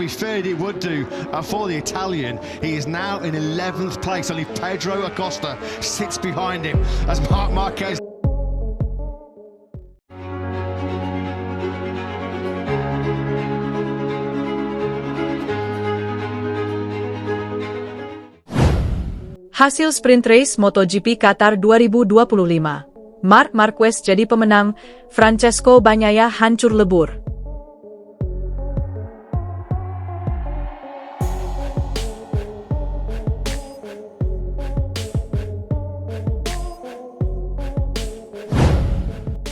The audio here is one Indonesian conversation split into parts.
We feared it would do for the Italian. He is now in 11th place. Only Pedro Acosta sits behind him as Marc Marquez. Hasil sprint race MotoGP Qatar 2025. Marc Marquez jadi pemenang, Francesco Bagnaia hancur lebur.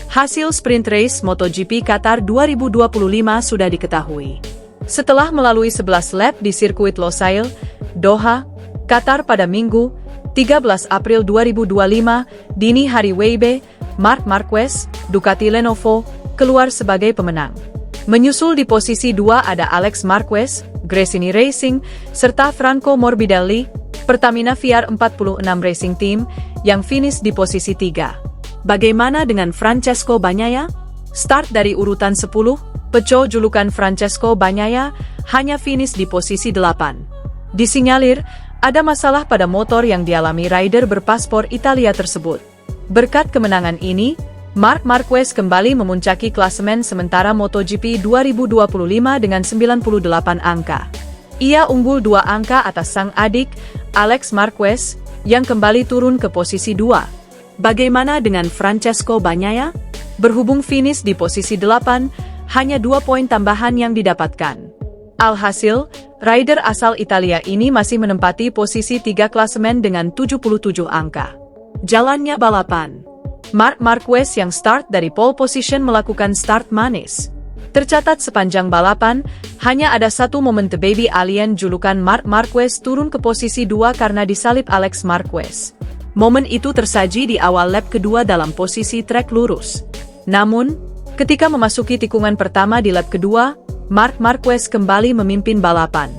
Hasil sprint race MotoGP Qatar 2025 sudah diketahui. Setelah melalui 11 lap di sirkuit Losail, Doha, Qatar pada Minggu, 13 April 2025, dini hari WIB, Marc Marquez, Ducati Lenovo, keluar sebagai pemenang. Menyusul di posisi 2 ada Alex Marquez, Gresini Racing, serta Franco Morbidelli, Pertamina VR46 Racing Team, yang finish di posisi 3. Bagaimana dengan Francesco Bagnaia? Start dari urutan 10, Peugeot julukan Francesco Bagnaia hanya finish di posisi 8. Disinyalir, ada masalah pada motor yang dialami rider berpaspor Italia tersebut. Berkat kemenangan ini, Marc Marquez kembali memuncaki klasemen sementara MotoGP 2025 dengan 98 angka. Ia unggul 2 angka atas sang adik, Alex Marquez, yang kembali turun ke posisi 2. Bagaimana dengan Francesco Bagnaia? Berhubung finish di posisi 8, hanya 2 poin tambahan yang didapatkan. Alhasil, rider asal Italia ini masih menempati posisi 3 klasemen dengan 77 angka. Jalannya balapan. Marc Marquez yang start dari pole position melakukan start manis. Tercatat sepanjang balapan, hanya ada satu momen The Baby Alien julukan Marc Marquez turun ke posisi 2 karena disalip Alex Marquez. Momen itu tersaji di awal lap kedua dalam posisi trek lurus. Namun, ketika memasuki tikungan pertama di lap kedua, Marc Marquez kembali memimpin balapan.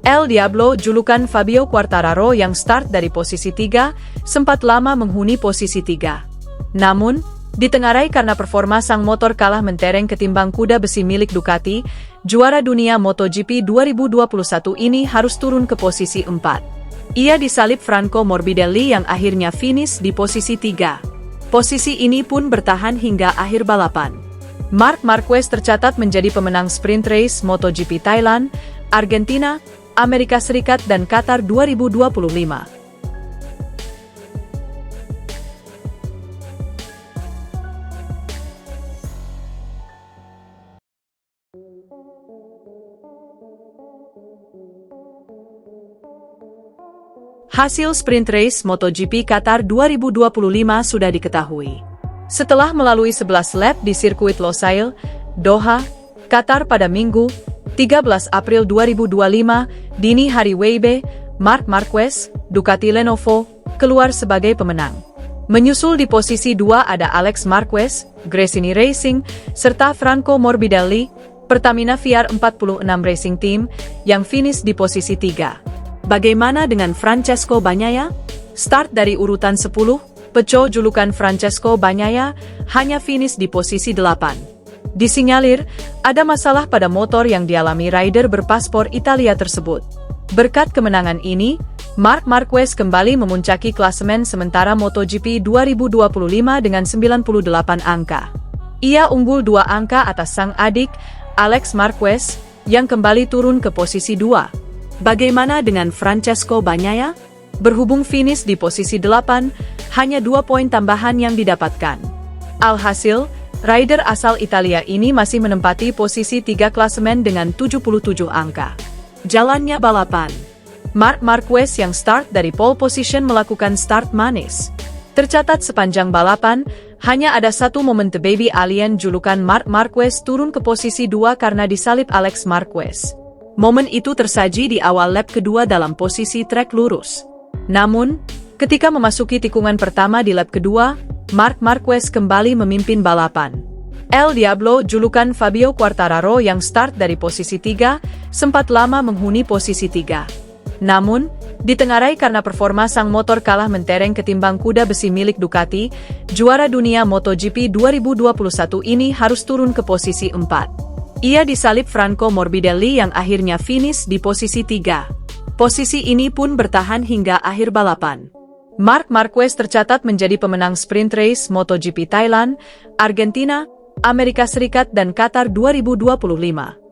El Diablo julukan Fabio Quartararo yang start dari posisi 3, sempat lama menghuni posisi 3. Namun, ditengarai karena performa sang motor kalah mentereng ketimbang kuda besi milik Ducati, juara dunia MotoGP 2021 ini harus turun ke posisi 4. Ia disalip Franco Morbidelli yang akhirnya finish di posisi 3. Posisi ini pun bertahan hingga akhir balapan. Marc Marquez tercatat menjadi pemenang sprint race MotoGP Thailand, Argentina, Amerika Serikat dan Qatar 2025. Hasil sprint race MotoGP Qatar 2025 sudah diketahui. Setelah melalui 11 lap di sirkuit Losail, Doha, Qatar pada Minggu, 13 April 2025, dini hari WIB, Marc Marquez, Ducati Lenovo, keluar sebagai pemenang. Menyusul di posisi 2 ada Alex Marquez, Gresini Racing, serta Franco Morbidelli, Pertamina VR46 Racing Team, yang finish di posisi 3. Bagaimana dengan Francesco Bagnaia? Start dari urutan 10, Peugeot julukan Francesco Bagnaia hanya finish di posisi 8. Disinyalir, ada masalah pada motor yang dialami rider berpaspor Italia tersebut. Berkat kemenangan ini, Marc Marquez kembali memuncaki klasemen sementara MotoGP 2025 dengan 98 angka. Ia unggul 2 angka atas sang adik, Alex Marquez, yang kembali turun ke posisi 2. Bagaimana dengan Francesco Bagnaia? Berhubung finish di posisi 8, hanya 2 poin tambahan yang didapatkan. Alhasil, rider asal Italia ini masih menempati posisi 3 klasemen dengan 77 angka. Jalannya balapan. Marc Marquez yang start dari pole position melakukan start manis. Tercatat sepanjang balapan, hanya ada satu momen The Baby Alien julukan Marc Marquez turun ke posisi 2 karena disalip Alex Marquez. Momen itu tersaji di awal lap kedua dalam posisi trek lurus. Namun, ketika memasuki tikungan pertama di lap kedua, Marc Marquez kembali memimpin balapan. El Diablo julukan Fabio Quartararo yang start dari posisi 3, sempat lama menghuni posisi 3. Namun, ditengarai karena performa sang motor kalah mentereng ketimbang kuda besi milik Ducati, juara dunia MotoGP 2021 ini harus turun ke posisi 4. Ia disalip Franco Morbidelli yang akhirnya finish di posisi 3. Posisi ini pun bertahan hingga akhir balapan. Marc Marquez tercatat menjadi pemenang sprint race MotoGP Thailand, Argentina, Amerika Serikat dan Qatar 2025.